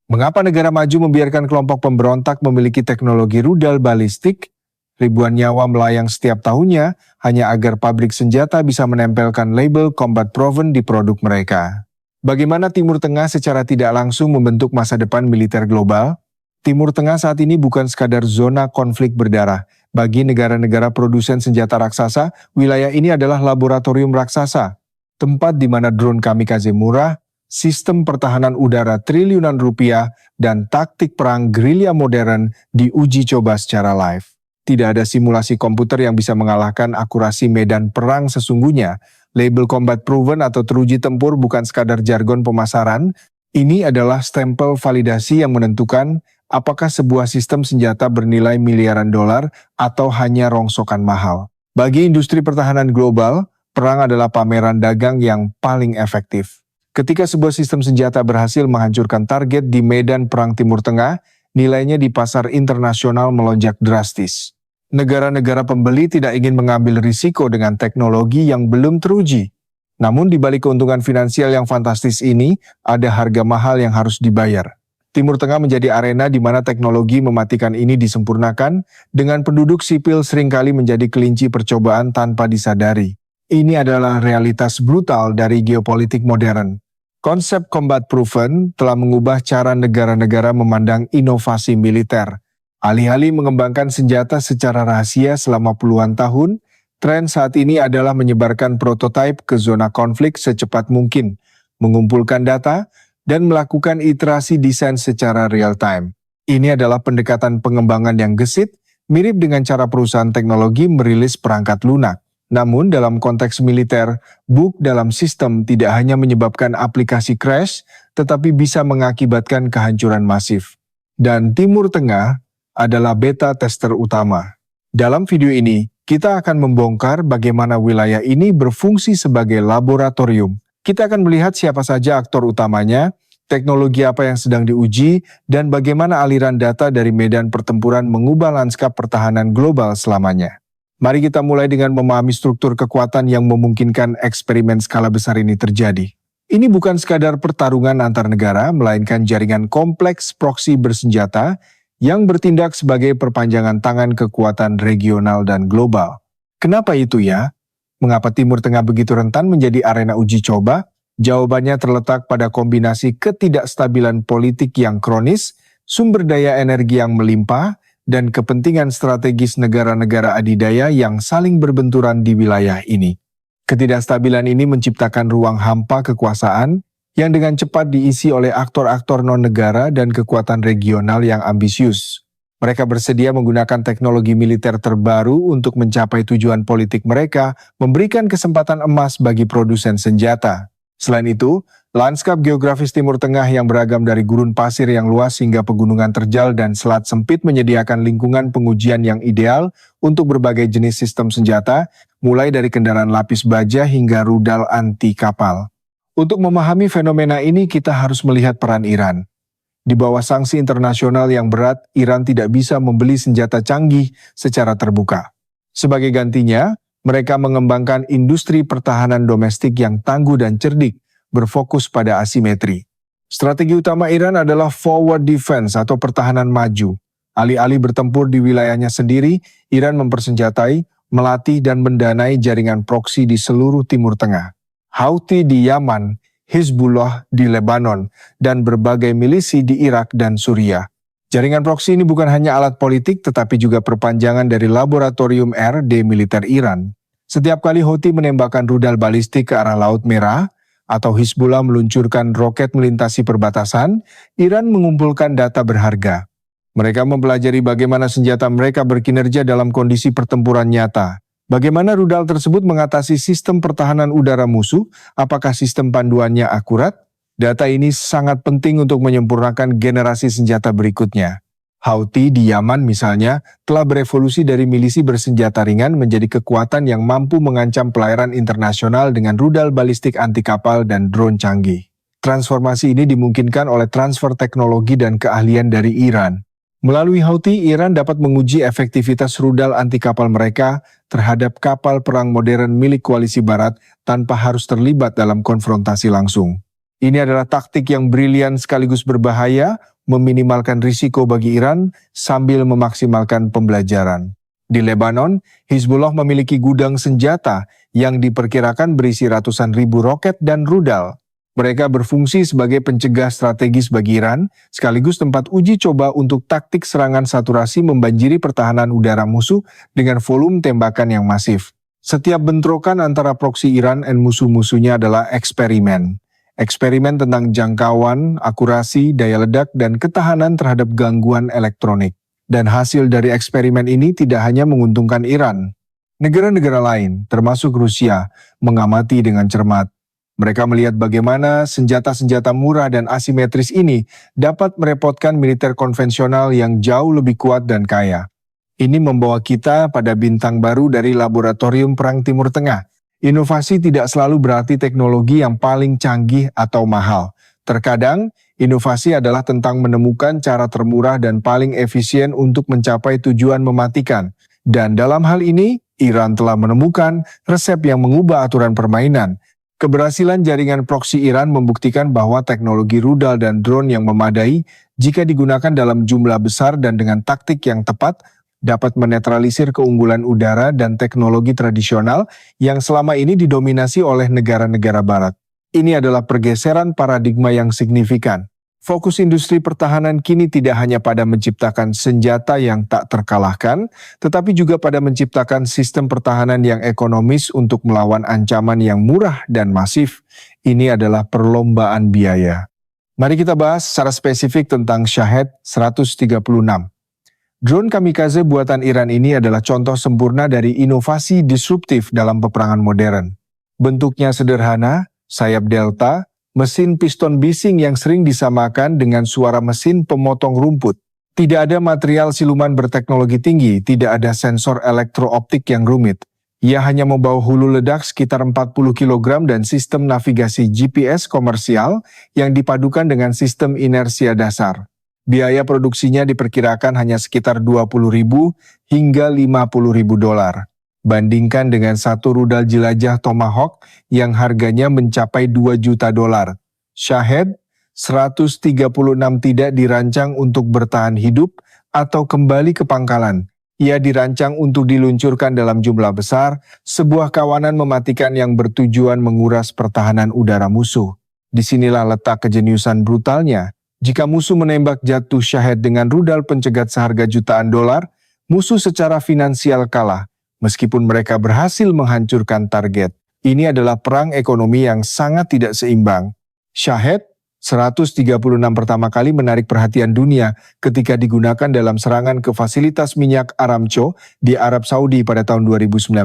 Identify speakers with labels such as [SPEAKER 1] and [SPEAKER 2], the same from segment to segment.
[SPEAKER 1] Mengapa negara maju membiarkan kelompok pemberontak memiliki teknologi rudal balistik? Ribuan nyawa melayang setiap tahunnya hanya agar pabrik senjata bisa menempelkan label combat proven di produk mereka. Bagaimana Timur Tengah secara tidak langsung membentuk masa depan militer global? Timur Tengah saat ini bukan sekadar zona konflik berdarah. Bagi negara-negara produsen senjata raksasa, wilayah ini adalah laboratorium raksasa, tempat di mana drone kamikaze murah, sistem pertahanan udara triliunan rupiah, dan taktik perang gerilya modern diuji coba secara live. Tidak ada simulasi komputer yang bisa mengalahkan akurasi medan perang sesungguhnya. Label combat proven atau teruji tempur bukan sekadar jargon pemasaran, ini adalah stempel validasi yang menentukan apakah sebuah sistem senjata bernilai miliaran dolar atau hanya rongsokan mahal. Bagi industri pertahanan global, perang adalah pameran dagang yang paling efektif. Ketika sebuah sistem senjata berhasil menghancurkan target di medan perang Timur Tengah, nilainya di pasar internasional melonjak drastis. Negara-negara pembeli tidak ingin mengambil risiko dengan teknologi yang belum teruji. Namun di balik keuntungan finansial yang fantastis ini, ada harga mahal yang harus dibayar. Timur Tengah menjadi arena di mana teknologi mematikan ini disempurnakan, dengan penduduk sipil seringkali menjadi kelinci percobaan tanpa disadari. Ini adalah realitas brutal dari geopolitik modern. Konsep combat proven telah mengubah cara negara-negara memandang inovasi militer. Alih-alih mengembangkan senjata secara rahasia selama puluhan tahun, tren saat ini adalah menyebarkan prototipe ke zona konflik secepat mungkin, mengumpulkan data, dan melakukan iterasi desain secara real-time. Ini adalah pendekatan pengembangan yang gesit, mirip dengan cara perusahaan teknologi merilis perangkat lunak. Namun dalam konteks militer, bug dalam sistem tidak hanya menyebabkan aplikasi crash, tetapi bisa mengakibatkan kehancuran masif. Dan Timur Tengah adalah beta tester utama. Dalam video ini, kita akan membongkar bagaimana wilayah ini berfungsi sebagai laboratorium. Kita akan melihat siapa saja aktor utamanya, teknologi apa yang sedang diuji, dan bagaimana aliran data dari medan pertempuran mengubah lanskap pertahanan global selamanya. Mari kita mulai dengan memahami struktur kekuatan yang memungkinkan eksperimen skala besar ini terjadi. Ini bukan sekadar pertarungan antar negara, melainkan jaringan kompleks proksi bersenjata yang bertindak sebagai perpanjangan tangan kekuatan regional dan global. Kenapa itu ya? Mengapa Timur Tengah begitu rentan menjadi arena uji coba? Jawabannya terletak pada kombinasi ketidakstabilan politik yang kronis, sumber daya energi yang melimpah, dan kepentingan strategis negara-negara adidaya yang saling berbenturan di wilayah ini. Ketidakstabilan ini menciptakan ruang hampa kekuasaan yang dengan cepat diisi oleh aktor-aktor non-negara dan kekuatan regional yang ambisius. Mereka bersedia menggunakan teknologi militer terbaru untuk mencapai tujuan politik mereka, memberikan kesempatan emas bagi produsen senjata. Selain itu, lanskap geografis Timur Tengah yang beragam dari gurun pasir yang luas hingga pegunungan terjal dan selat sempit menyediakan lingkungan pengujian yang ideal untuk berbagai jenis sistem senjata, mulai dari kendaraan lapis baja hingga rudal anti kapal. Untuk memahami fenomena ini, kita harus melihat peran Iran. Di bawah sanksi internasional yang berat, Iran tidak bisa membeli senjata canggih secara terbuka. Sebagai gantinya, mereka mengembangkan industri pertahanan domestik yang tangguh dan cerdik, berfokus pada asimetri. Strategi utama Iran adalah forward defense atau pertahanan maju. Alih-alih bertempur di wilayahnya sendiri, Iran mempersenjatai, melatih dan mendanai jaringan proksi di seluruh Timur Tengah. Houthi di Yaman, Hizbullah di Lebanon, dan berbagai milisi di Irak dan Suriah. Jaringan proksi ini bukan hanya alat politik tetapi juga perpanjangan dari laboratorium R&D militer Iran. Setiap kali Houthi menembakkan rudal balistik ke arah Laut Merah, atau Hizbullah meluncurkan roket melintasi perbatasan, Iran mengumpulkan data berharga. Mereka mempelajari bagaimana senjata mereka berkinerja dalam kondisi pertempuran nyata. Bagaimana rudal tersebut mengatasi sistem pertahanan udara musuh? Apakah sistem panduannya akurat? Data ini sangat penting untuk menyempurnakan generasi senjata berikutnya. Houthi di Yaman misalnya telah berevolusi dari milisi bersenjata ringan menjadi kekuatan yang mampu mengancam pelayaran internasional dengan rudal balistik anti kapal dan drone canggih. Transformasi ini dimungkinkan oleh transfer teknologi dan keahlian dari Iran. Melalui Houthi, Iran dapat menguji efektivitas rudal anti kapal mereka terhadap kapal perang modern milik koalisi barat tanpa harus terlibat dalam konfrontasi langsung. Ini adalah taktik yang brilian sekaligus berbahaya, meminimalkan risiko bagi Iran sambil memaksimalkan pembelajaran. Di Lebanon, Hizbullah memiliki gudang senjata yang diperkirakan berisi ratusan ribu roket dan rudal. Mereka berfungsi sebagai pencegah strategis bagi Iran, sekaligus tempat uji coba untuk taktik serangan saturasi membanjiri pertahanan udara musuh dengan volume tembakan yang masif. Setiap bentrokan antara proksi Iran dan musuh-musuhnya adalah eksperimen. Eksperimen tentang jangkauan, akurasi, daya ledak, dan ketahanan terhadap gangguan elektronik. Dan hasil dari eksperimen ini tidak hanya menguntungkan Iran. Negara-negara lain, termasuk Rusia, mengamati dengan cermat. Mereka melihat bagaimana senjata-senjata murah dan asimetris ini dapat merepotkan militer konvensional yang jauh lebih kuat dan kaya. Ini membawa kita pada bintang baru dari Laboratorium Perang Timur Tengah. Inovasi tidak selalu berarti teknologi yang paling canggih atau mahal. Terkadang, inovasi adalah tentang menemukan cara termurah dan paling efisien untuk mencapai tujuan mematikan. Dan dalam hal ini, Iran telah menemukan resep yang mengubah aturan permainan. Keberhasilan jaringan proksi Iran membuktikan bahwa teknologi rudal dan drone yang memadai, jika digunakan dalam jumlah besar dan dengan taktik yang tepat, dapat menetralisir keunggulan udara dan teknologi tradisional yang selama ini didominasi oleh negara-negara barat. Ini adalah pergeseran paradigma yang signifikan. Fokus industri pertahanan kini tidak hanya pada menciptakan senjata yang tak terkalahkan, tetapi juga pada menciptakan sistem pertahanan yang ekonomis untuk melawan ancaman yang murah dan masif. Ini adalah perlombaan biaya. Mari kita bahas secara spesifik tentang Shahed 136. Drone kamikaze buatan Iran ini adalah contoh sempurna dari inovasi disruptif dalam peperangan modern. Bentuknya sederhana, sayap delta, mesin piston bising yang sering disamakan dengan suara mesin pemotong rumput. Tidak ada material siluman berteknologi tinggi, tidak ada sensor elektrooptik yang rumit. Ia hanya membawa hulu ledak sekitar 40 kg dan sistem navigasi GPS komersial yang dipadukan dengan sistem inersia dasar. Biaya produksinya diperkirakan hanya sekitar 20.000 hingga 50.000 dolar. Bandingkan dengan satu rudal jelajah Tomahawk yang harganya mencapai 2 juta dolar. Shahed 136 tidak dirancang untuk bertahan hidup atau kembali ke pangkalan. Ia dirancang untuk diluncurkan dalam jumlah besar, sebuah kawanan mematikan yang bertujuan menguras pertahanan udara musuh. Disinilah letak kejeniusan brutalnya. Jika musuh menembak jatuh Shahed dengan rudal pencegat seharga jutaan dolar, musuh secara finansial kalah. Meskipun mereka berhasil menghancurkan target, ini adalah perang ekonomi yang sangat tidak seimbang. Shahed 136 pertama kali menarik perhatian dunia ketika digunakan dalam serangan ke fasilitas minyak Aramco di Arab Saudi pada tahun 2019.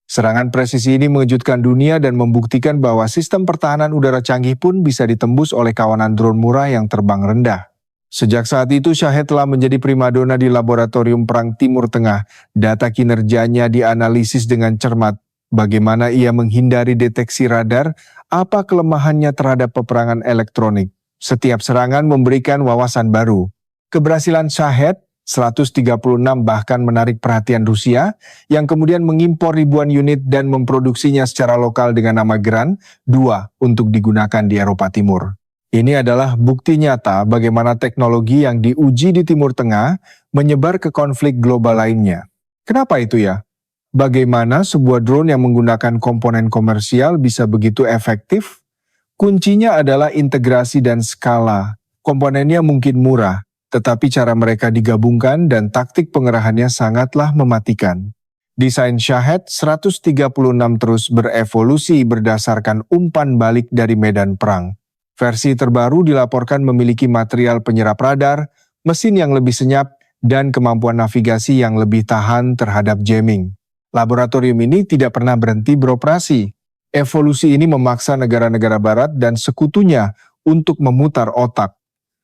[SPEAKER 1] Serangan presisi ini mengejutkan dunia dan membuktikan bahwa sistem pertahanan udara canggih pun bisa ditembus oleh kawanan drone murah yang terbang rendah. Sejak saat itu, Shahed telah menjadi primadona di Laboratorium Perang Timur Tengah. Data kinerjanya dianalisis dengan cermat. Bagaimana ia menghindari deteksi radar, apa kelemahannya terhadap peperangan elektronik. Setiap serangan memberikan wawasan baru. Keberhasilan Shahed 136 bahkan menarik perhatian Rusia, yang kemudian mengimpor ribuan unit dan memproduksinya secara lokal dengan nama Gran 2 untuk digunakan di Eropa Timur. Ini adalah bukti nyata bagaimana teknologi yang diuji di Timur Tengah menyebar ke konflik global lainnya. Kenapa itu ya? Bagaimana sebuah drone yang menggunakan komponen komersial bisa begitu efektif? Kuncinya adalah integrasi dan skala. Komponennya mungkin murah, tetapi cara mereka digabungkan dan taktik pengerahannya sangatlah mematikan. Desain Shahed 136 terus berevolusi berdasarkan umpan balik dari medan perang. Versi terbaru dilaporkan memiliki material penyerap radar, mesin yang lebih senyap, dan kemampuan navigasi yang lebih tahan terhadap jamming. Laboratorium ini tidak pernah berhenti beroperasi. Evolusi ini memaksa negara-negara barat dan sekutunya untuk memutar otak.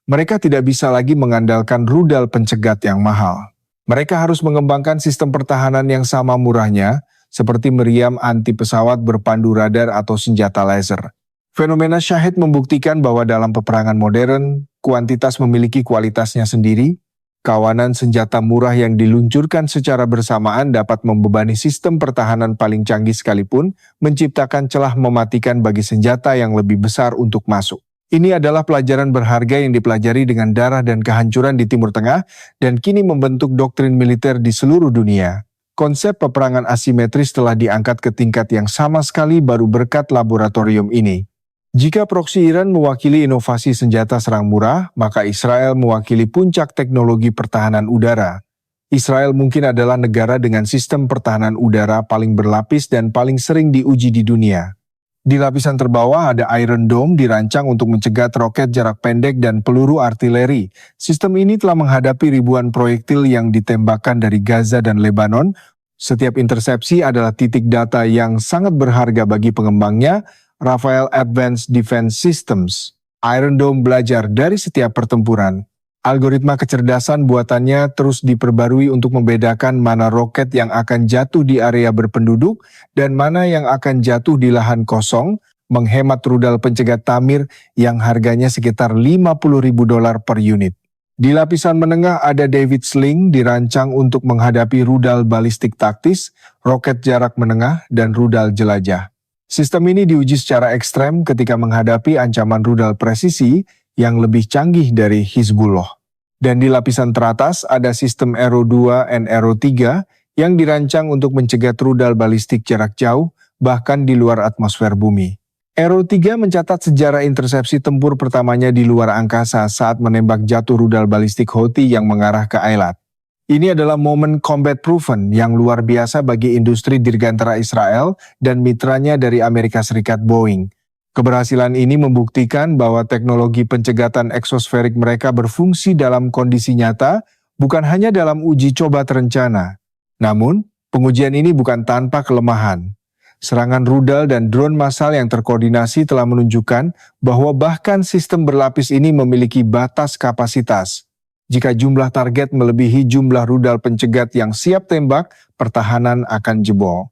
[SPEAKER 1] Mereka tidak bisa lagi mengandalkan rudal pencegat yang mahal. Mereka harus mengembangkan sistem pertahanan yang sama murahnya, seperti meriam anti pesawat berpandu radar atau senjata laser. Fenomena Shahed membuktikan bahwa dalam peperangan modern, kuantitas memiliki kualitasnya sendiri. Kawanan senjata murah yang diluncurkan secara bersamaan dapat membebani sistem pertahanan paling canggih sekalipun, menciptakan celah mematikan bagi senjata yang lebih besar untuk masuk. Ini adalah pelajaran berharga yang dipelajari dengan darah dan kehancuran di Timur Tengah dan kini membentuk doktrin militer di seluruh dunia. Konsep peperangan asimetris telah diangkat ke tingkat yang sama sekali baru berkat laboratorium ini. Jika proksi Iran mewakili inovasi senjata serang murah, maka Israel mewakili puncak teknologi pertahanan udara. Israel mungkin adalah negara dengan sistem pertahanan udara paling berlapis dan paling sering diuji di dunia. Di lapisan terbawah ada Iron Dome dirancang untuk mencegat roket jarak pendek dan peluru artileri. Sistem ini telah menghadapi ribuan proyektil yang ditembakkan dari Gaza dan Lebanon. Setiap intersepsi adalah titik data yang sangat berharga bagi pengembangnya, Rafael Advanced Defense Systems. Iron Dome belajar dari setiap pertempuran. Algoritma kecerdasan buatannya terus diperbarui untuk membedakan mana roket yang akan jatuh di area berpenduduk dan mana yang akan jatuh di lahan kosong, menghemat rudal pencegat tamir yang harganya sekitar $50.000 per unit. Di lapisan menengah ada David Sling dirancang untuk menghadapi rudal balistik taktis, roket jarak menengah, dan rudal jelajah. Sistem ini diuji secara ekstrem ketika menghadapi ancaman rudal presisi yang lebih canggih dari Hizbullah. Dan di lapisan teratas ada sistem Arrow 2 dan Arrow 3 yang dirancang untuk mencegat rudal balistik jarak jauh bahkan di luar atmosfer bumi. Arrow 3 mencatat sejarah intersepsi tempur pertamanya di luar angkasa saat menembak jatuh rudal balistik Houthi yang mengarah ke Eilat. Ini adalah momen combat proven yang luar biasa bagi industri dirgantara Israel dan mitranya dari Amerika Serikat Boeing. Keberhasilan ini membuktikan bahwa teknologi pencegatan eksosferik mereka berfungsi dalam kondisi nyata, bukan hanya dalam uji coba terencana. Namun, pengujian ini bukan tanpa kelemahan. Serangan rudal dan drone massal yang terkoordinasi telah menunjukkan bahwa bahkan sistem berlapis ini memiliki batas kapasitas. Jika jumlah target melebihi jumlah rudal pencegat yang siap tembak, pertahanan akan jebol.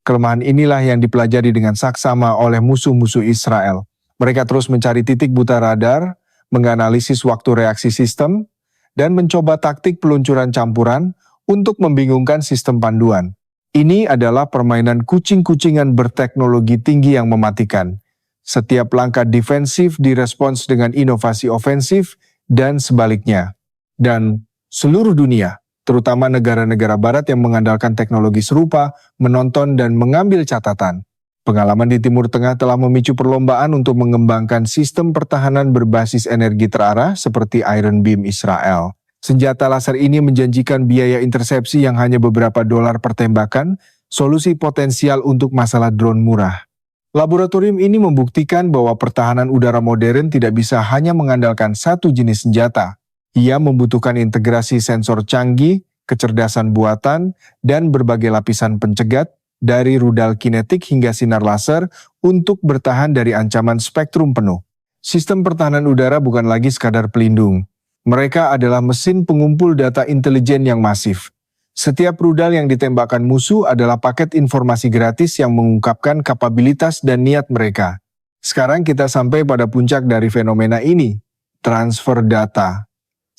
[SPEAKER 1] Kelemahan inilah yang dipelajari dengan saksama oleh musuh-musuh Israel. Mereka terus mencari titik buta radar, menganalisis waktu reaksi sistem, dan mencoba taktik peluncuran campuran untuk membingungkan sistem panduan. Ini adalah permainan kucing-kucingan berteknologi tinggi yang mematikan. Setiap langkah defensif direspons dengan inovasi ofensif dan sebaliknya. Dan seluruh dunia, terutama negara-negara barat yang mengandalkan teknologi serupa, menonton dan mengambil catatan. Pengalaman di Timur Tengah telah memicu perlombaan untuk mengembangkan sistem pertahanan berbasis energi terarah seperti Iron Beam Israel. Senjata laser ini menjanjikan biaya intersepsi yang hanya beberapa dolar per tembakan, solusi potensial untuk masalah drone murah. Laboratorium ini membuktikan bahwa pertahanan udara modern tidak bisa hanya mengandalkan satu jenis senjata. Ia membutuhkan integrasi sensor canggih, kecerdasan buatan, dan berbagai lapisan pencegat dari rudal kinetik hingga sinar laser untuk bertahan dari ancaman spektrum penuh. Sistem pertahanan udara bukan lagi sekadar pelindung. Mereka adalah mesin pengumpul data intelijen yang masif. Setiap rudal yang ditembakkan musuh adalah paket informasi gratis yang mengungkapkan kapabilitas dan niat mereka. Sekarang kita sampai pada puncak dari fenomena ini, transfer data.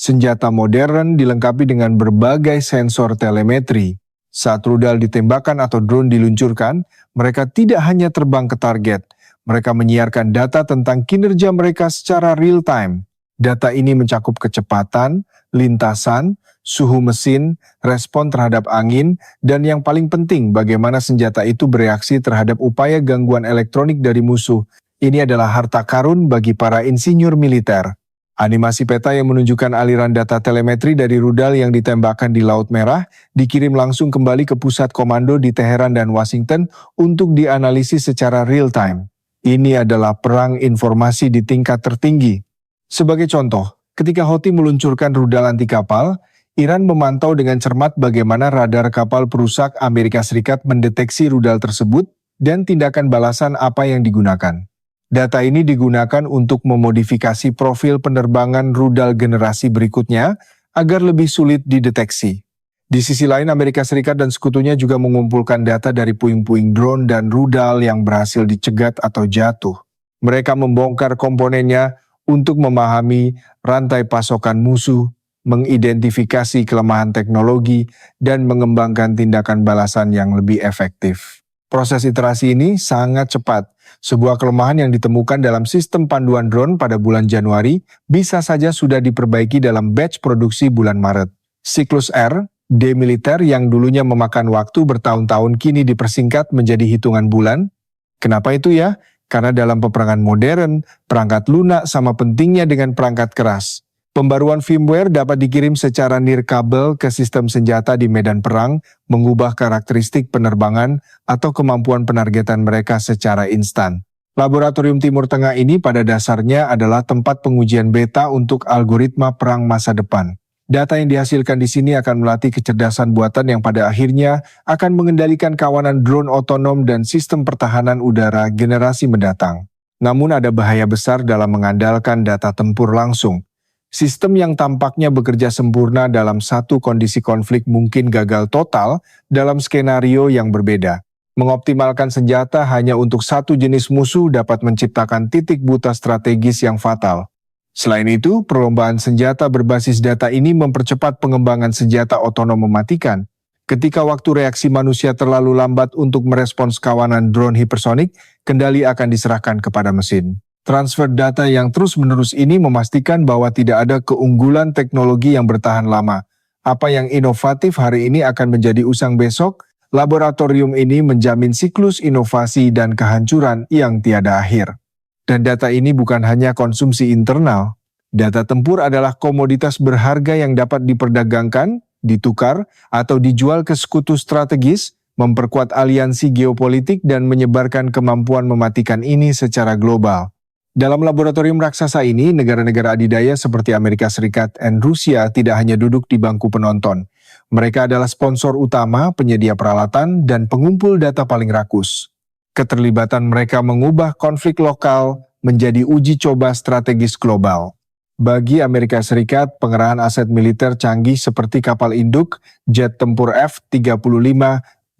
[SPEAKER 1] Senjata modern dilengkapi dengan berbagai sensor telemetri. Saat rudal ditembakkan atau drone diluncurkan, mereka tidak hanya terbang ke target, mereka menyiarkan data tentang kinerja mereka secara real-time. Data ini mencakup kecepatan, lintasan, suhu mesin, respon terhadap angin, dan yang paling penting bagaimana senjata itu bereaksi terhadap upaya gangguan elektronik dari musuh. Ini adalah harta karun bagi para insinyur militer. Animasi peta yang menunjukkan aliran data telemetri dari rudal yang ditembakkan di Laut Merah dikirim langsung kembali ke pusat komando di Teheran dan Washington untuk dianalisis secara real-time. Ini adalah perang informasi di tingkat tertinggi. Sebagai contoh, ketika Houthi meluncurkan rudal anti kapal, Iran memantau dengan cermat bagaimana radar kapal perusak Amerika Serikat mendeteksi rudal tersebut dan tindakan balasan apa yang digunakan. Data ini digunakan untuk memodifikasi profil penerbangan rudal generasi berikutnya agar lebih sulit dideteksi. Di sisi lain, Amerika Serikat dan sekutunya juga mengumpulkan data dari puing-puing drone dan rudal yang berhasil dicegat atau jatuh. Mereka membongkar komponennya untuk memahami rantai pasokan musuh, mengidentifikasi kelemahan teknologi, dan mengembangkan tindakan balasan yang lebih efektif. Proses iterasi ini sangat cepat, Sebuah kelemahan yang ditemukan dalam sistem panduan drone pada bulan Januari bisa saja sudah diperbaiki dalam batch produksi bulan Maret. Siklus R, D militer yang dulunya memakan waktu bertahun-tahun kini dipersingkat menjadi hitungan bulan. Kenapa itu ya? Karena dalam peperangan modern, perangkat lunak sama pentingnya dengan perangkat keras. Pembaruan firmware dapat dikirim secara nirkabel ke sistem senjata di medan perang, mengubah karakteristik penerbangan atau kemampuan penargetan mereka secara instan. Laboratorium Timur Tengah ini pada dasarnya adalah tempat pengujian beta untuk algoritma perang masa depan. Data yang dihasilkan di sini akan melatih kecerdasan buatan yang pada akhirnya akan mengendalikan kawanan drone otonom dan sistem pertahanan udara generasi mendatang. Namun ada bahaya besar dalam mengandalkan data tempur langsung. Sistem yang tampaknya bekerja sempurna dalam satu kondisi konflik mungkin gagal total dalam skenario yang berbeda. Mengoptimalkan senjata hanya untuk satu jenis musuh dapat menciptakan titik buta strategis yang fatal. Selain itu, perlombaan senjata berbasis data ini mempercepat pengembangan senjata otonom mematikan. Ketika waktu reaksi manusia terlalu lambat untuk merespons kawanan drone hipersonik, kendali akan diserahkan kepada mesin. Transfer data yang terus-menerus ini memastikan bahwa tidak ada keunggulan teknologi yang bertahan lama. Apa yang inovatif hari ini akan menjadi usang besok. Laboratorium ini menjamin siklus inovasi dan kehancuran yang tiada akhir. Dan data ini bukan hanya konsumsi internal. Data tempur adalah komoditas berharga yang dapat diperdagangkan, ditukar, atau dijual ke sekutu strategis, memperkuat aliansi geopolitik dan menyebarkan kemampuan mematikan ini secara global. Dalam laboratorium raksasa ini, negara-negara adidaya seperti Amerika Serikat dan Rusia tidak hanya duduk di bangku penonton. Mereka adalah sponsor utama, penyedia peralatan, dan pengumpul data paling rakus. Keterlibatan mereka mengubah konflik lokal menjadi uji coba strategis global. Bagi Amerika Serikat, pengerahan aset militer canggih seperti kapal induk, jet tempur F-35,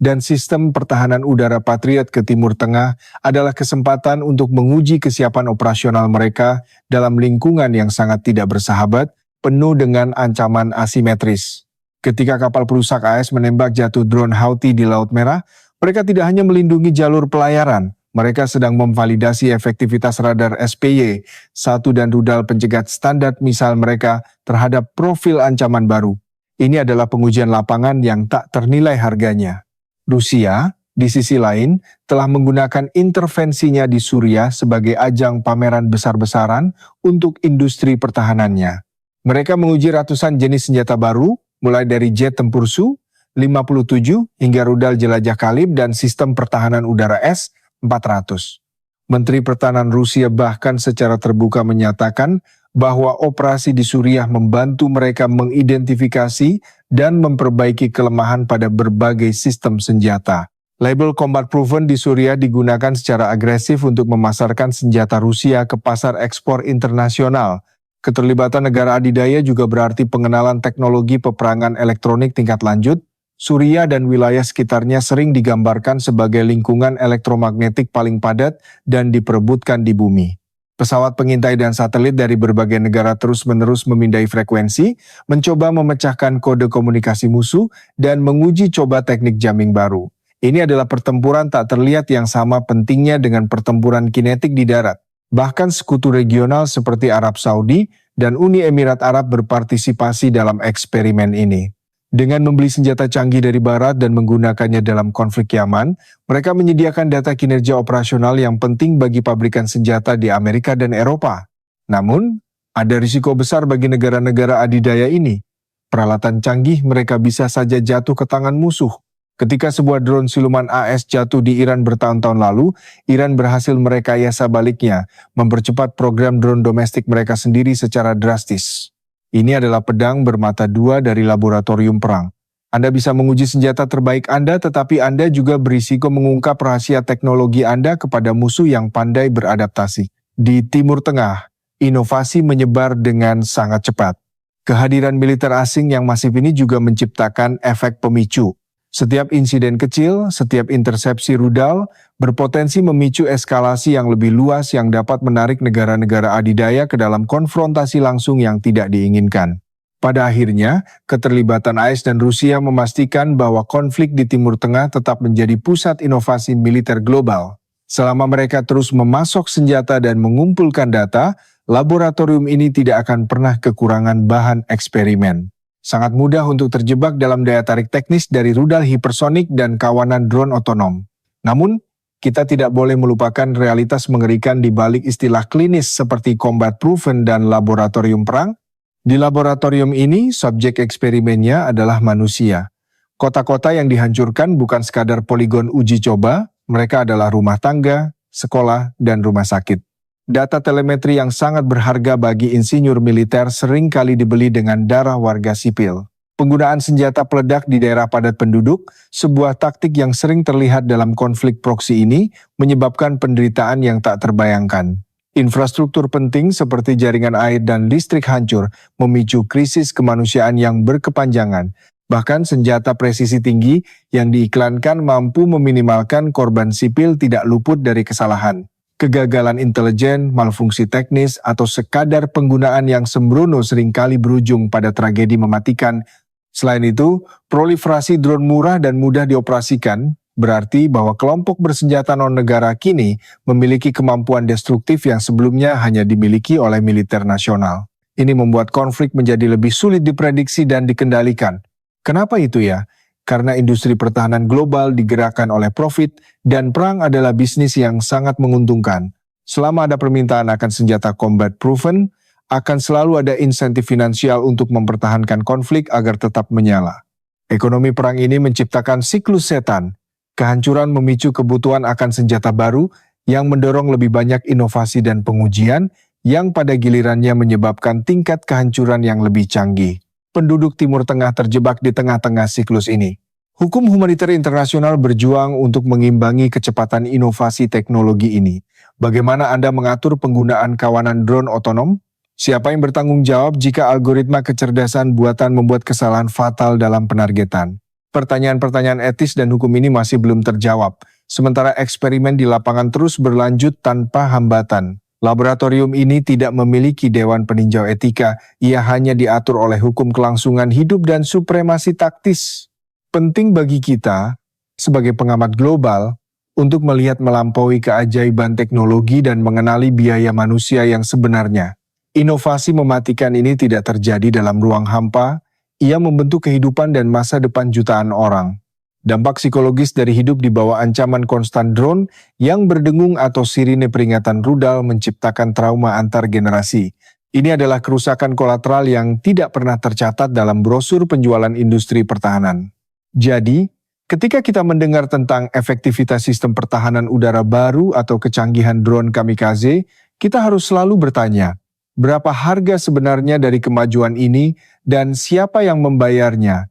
[SPEAKER 1] dan sistem pertahanan udara Patriot ke Timur Tengah adalah kesempatan untuk menguji kesiapan operasional mereka dalam lingkungan yang sangat tidak bersahabat, penuh dengan ancaman asimetris. Ketika kapal perusak AS menembak jatuh drone Houthi di Laut Merah, mereka tidak hanya melindungi jalur pelayaran, mereka sedang memvalidasi efektivitas radar SPY, satu dan rudal pencegat standar misal mereka terhadap profil ancaman baru. Ini adalah pengujian lapangan yang tak ternilai harganya. Rusia, di sisi lain, telah menggunakan intervensinya di Suriah sebagai ajang pameran besar-besaran untuk industri pertahanannya. Mereka menguji ratusan jenis senjata baru, mulai dari jet tempur Su-57 hingga rudal jelajah Kalib dan sistem pertahanan udara S-400. Menteri Pertahanan Rusia bahkan secara terbuka menyatakan bahwa operasi di Suriah membantu mereka mengidentifikasi dan memperbaiki kelemahan pada berbagai sistem senjata. Label Combat Proven di Suriah digunakan secara agresif untuk memasarkan senjata Rusia ke pasar ekspor internasional. Keterlibatan negara adidaya juga berarti pengenalan teknologi peperangan elektronik tingkat lanjut. Suriah dan wilayah sekitarnya sering digambarkan sebagai lingkungan elektromagnetik paling padat dan diperebutkan di bumi. Pesawat pengintai dan satelit dari berbagai negara terus-menerus memindai frekuensi, mencoba memecahkan kode komunikasi musuh, dan menguji coba teknik jamming baru. Ini adalah pertempuran tak terlihat yang sama pentingnya dengan pertempuran kinetik di darat. Bahkan sekutu regional seperti Arab Saudi dan Uni Emirat Arab berpartisipasi dalam eksperimen ini. Dengan membeli senjata canggih dari Barat dan menggunakannya dalam konflik Yaman, mereka menyediakan data kinerja operasional yang penting bagi pabrikan senjata di Amerika dan Eropa. Namun, ada risiko besar bagi negara-negara adidaya ini. Peralatan canggih mereka bisa saja jatuh ke tangan musuh. Ketika sebuah drone siluman AS jatuh di Iran bertahun-tahun lalu, Iran berhasil merekayasa baliknya, mempercepat program drone domestik mereka sendiri secara drastis. Ini adalah pedang bermata dua dari laboratorium perang. Anda bisa menguji senjata terbaik Anda, tetapi Anda juga berisiko mengungkap rahasia teknologi Anda kepada musuh yang pandai beradaptasi. Di Timur Tengah, inovasi menyebar dengan sangat cepat. Kehadiran militer asing yang masif ini juga menciptakan efek pemicu. Setiap insiden kecil, setiap intersepsi rudal berpotensi memicu eskalasi yang lebih luas yang dapat menarik negara-negara adidaya ke dalam konfrontasi langsung yang tidak diinginkan. Pada akhirnya, keterlibatan AS dan Rusia memastikan bahwa konflik di Timur Tengah tetap menjadi pusat inovasi militer global. Selama mereka terus memasok senjata dan mengumpulkan data, laboratorium ini tidak akan pernah kekurangan bahan eksperimen. Sangat mudah untuk terjebak dalam daya tarik teknis dari rudal hipersonik dan kawanan drone otonom. Namun, kita tidak boleh melupakan realitas mengerikan di balik istilah klinis seperti combat proven dan laboratorium perang. Di laboratorium ini, subjek eksperimennya adalah manusia. Kota-kota yang dihancurkan bukan sekadar poligon uji coba, mereka adalah rumah tangga, sekolah, dan rumah sakit. Data telemetri yang sangat berharga bagi insinyur militer sering kali dibeli dengan darah warga sipil. Penggunaan senjata peledak di daerah padat penduduk, sebuah taktik yang sering terlihat dalam konflik proksi ini, menyebabkan penderitaan yang tak terbayangkan. Infrastruktur penting seperti jaringan air dan listrik hancur, memicu krisis kemanusiaan yang berkepanjangan. Bahkan senjata presisi tinggi yang diiklankan mampu meminimalkan korban sipil tidak luput dari kesalahan. Kegagalan intelijen, malfungsi teknis, atau sekadar penggunaan yang sembrono seringkali berujung pada tragedi mematikan. Selain itu, proliferasi drone murah dan mudah dioperasikan berarti bahwa kelompok bersenjata non-negara kini memiliki kemampuan destruktif yang sebelumnya hanya dimiliki oleh militer nasional. Ini membuat konflik menjadi lebih sulit diprediksi dan dikendalikan. Kenapa itu ya? Karena industri pertahanan global digerakkan oleh profit dan perang adalah bisnis yang sangat menguntungkan. Selama ada permintaan akan senjata combat proven, akan selalu ada insentif finansial untuk mempertahankan konflik agar tetap menyala. Ekonomi perang ini menciptakan siklus setan. Kehancuran memicu kebutuhan akan senjata baru yang mendorong lebih banyak inovasi dan pengujian yang pada gilirannya menyebabkan tingkat kehancuran yang lebih canggih. Penduduk Timur Tengah terjebak di tengah-tengah siklus ini. Hukum humaniter internasional berjuang untuk mengimbangi kecepatan inovasi teknologi ini. Bagaimana Anda mengatur penggunaan kawanan drone otonom? Siapa yang bertanggung jawab jika algoritma kecerdasan buatan membuat kesalahan fatal dalam penargetan? Pertanyaan-pertanyaan etis dan hukum ini masih belum terjawab, sementara eksperimen di lapangan terus berlanjut tanpa hambatan. Laboratorium ini tidak memiliki dewan peninjau etika, ia hanya diatur oleh hukum kelangsungan hidup dan supremasi taktis. Penting bagi kita, sebagai pengamat global, untuk melihat melampaui keajaiban teknologi dan mengenali biaya manusia yang sebenarnya. Inovasi mematikan ini tidak terjadi dalam ruang hampa, ia membentuk kehidupan dan masa depan jutaan orang. Dampak psikologis dari hidup di bawah ancaman konstan drone yang berdengung atau sirine peringatan rudal menciptakan trauma antar generasi. Ini adalah kerusakan kolateral yang tidak pernah tercatat dalam brosur penjualan industri pertahanan. Jadi, ketika kita mendengar tentang efektivitas sistem pertahanan udara baru atau kecanggihan drone kamikaze, kita harus selalu bertanya, berapa harga sebenarnya dari kemajuan ini dan siapa yang membayarnya?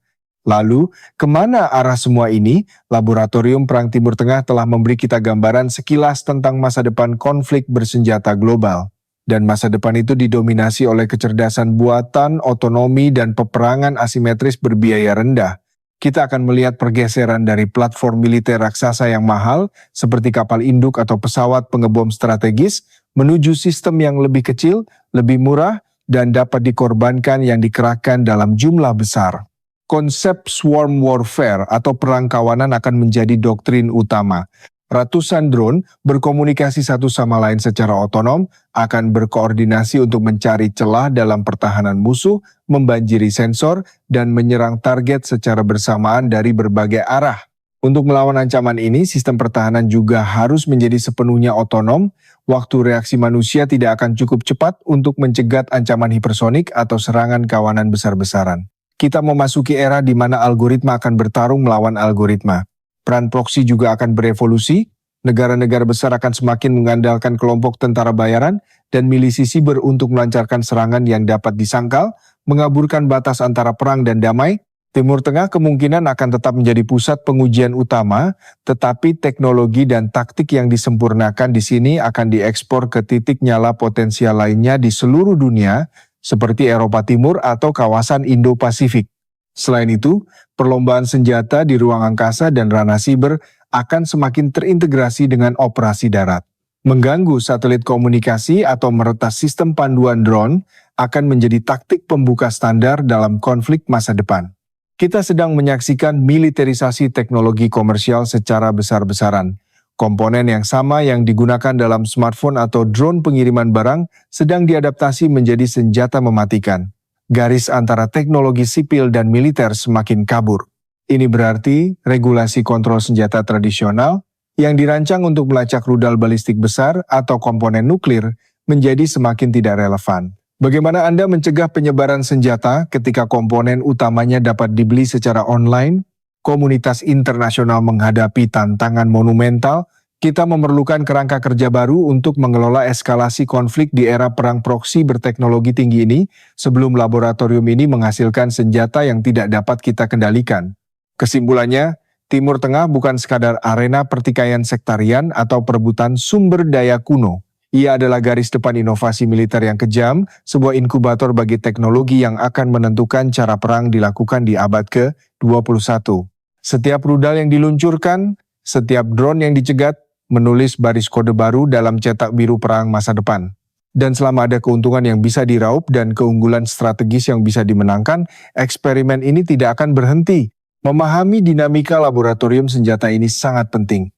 [SPEAKER 1] Lalu, kemana arah semua ini? Laboratorium Perang Timur Tengah telah memberi kita gambaran sekilas tentang masa depan konflik bersenjata global. Dan masa depan itu didominasi oleh kecerdasan buatan, otonomi, dan peperangan asimetris berbiaya rendah. Kita akan melihat pergeseran dari platform militer raksasa yang mahal, seperti kapal induk atau pesawat pengebom strategis, menuju sistem yang lebih kecil, lebih murah, dan dapat dikorbankan yang dikerahkan dalam jumlah besar. Konsep swarm warfare atau perang kawanan akan menjadi doktrin utama. Ratusan drone berkomunikasi satu sama lain secara otonom, akan berkoordinasi untuk mencari celah dalam pertahanan musuh, membanjiri sensor, dan menyerang target secara bersamaan dari berbagai arah. Untuk melawan ancaman ini, sistem pertahanan juga harus menjadi sepenuhnya otonom. Waktu reaksi manusia tidak akan cukup cepat untuk mencegat ancaman hipersonik atau serangan kawanan besar-besaran. Kita memasuki era di mana algoritma akan bertarung melawan algoritma. Peran proksi juga akan berevolusi, negara-negara besar akan semakin mengandalkan kelompok tentara bayaran dan milisi siber untuk melancarkan serangan yang dapat disangkal, mengaburkan batas antara perang dan damai. Timur Tengah kemungkinan akan tetap menjadi pusat pengujian utama, tetapi teknologi dan taktik yang disempurnakan di sini akan diekspor ke titik nyala potensial lainnya di seluruh dunia, seperti Eropa Timur atau kawasan Indo-Pasifik. Selain itu, perlombaan senjata di ruang angkasa dan ranah siber akan semakin terintegrasi dengan operasi darat. Mengganggu satelit komunikasi atau meretas sistem panduan drone akan menjadi taktik pembuka standar dalam konflik masa depan. Kita sedang menyaksikan militerisasi teknologi komersial secara besar-besaran. Komponen yang sama yang digunakan dalam smartphone atau drone pengiriman barang sedang diadaptasi menjadi senjata mematikan. Garis antara teknologi sipil dan militer semakin kabur. Ini berarti regulasi kontrol senjata tradisional yang dirancang untuk melacak rudal balistik besar atau komponen nuklir menjadi semakin tidak relevan. Bagaimana Anda mencegah penyebaran senjata ketika komponen utamanya dapat dibeli secara online? Komunitas internasional menghadapi tantangan monumental, kita memerlukan kerangka kerja baru untuk mengelola eskalasi konflik di era perang proksi berteknologi tinggi ini sebelum laboratorium ini menghasilkan senjata yang tidak dapat kita kendalikan. Kesimpulannya, Timur Tengah bukan sekadar arena pertikaian sektarian atau perebutan sumber daya kuno. Ia adalah garis depan inovasi militer yang kejam, sebuah inkubator bagi teknologi yang akan menentukan cara perang dilakukan di abad ke-21. Setiap rudal yang diluncurkan, setiap drone yang dicegat, menulis baris kode baru dalam cetak biru perang masa depan. Dan selama ada keuntungan yang bisa diraup dan keunggulan strategis yang bisa dimenangkan, eksperimen ini tidak akan berhenti. Memahami dinamika laboratorium senjata ini sangat penting.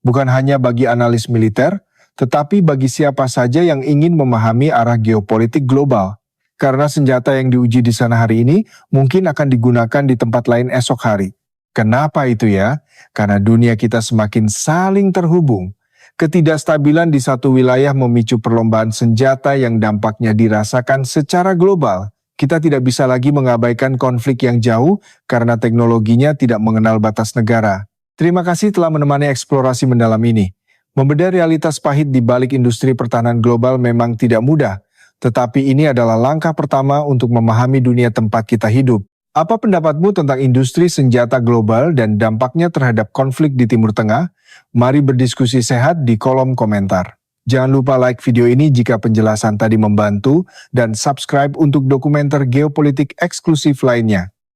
[SPEAKER 1] Bukan hanya bagi analis militer, tetapi bagi siapa saja yang ingin memahami arah geopolitik global. Karena senjata yang diuji di sana hari ini mungkin akan digunakan di tempat lain esok hari. Kenapa itu ya? Karena dunia kita semakin saling terhubung. Ketidakstabilan di satu wilayah memicu perlombaan senjata yang dampaknya dirasakan secara global. Kita tidak bisa lagi mengabaikan konflik yang jauh karena teknologinya tidak mengenal batas negara. Terima kasih telah menemani eksplorasi mendalam ini. Membedah realitas pahit di balik industri pertahanan global memang tidak mudah, tetapi ini adalah langkah pertama untuk memahami dunia tempat kita hidup. Apa pendapatmu tentang industri senjata global dan dampaknya terhadap konflik di Timur Tengah? Mari berdiskusi sehat di kolom komentar. Jangan lupa like video ini jika penjelasan tadi membantu dan subscribe untuk dokumenter geopolitik eksklusif lainnya.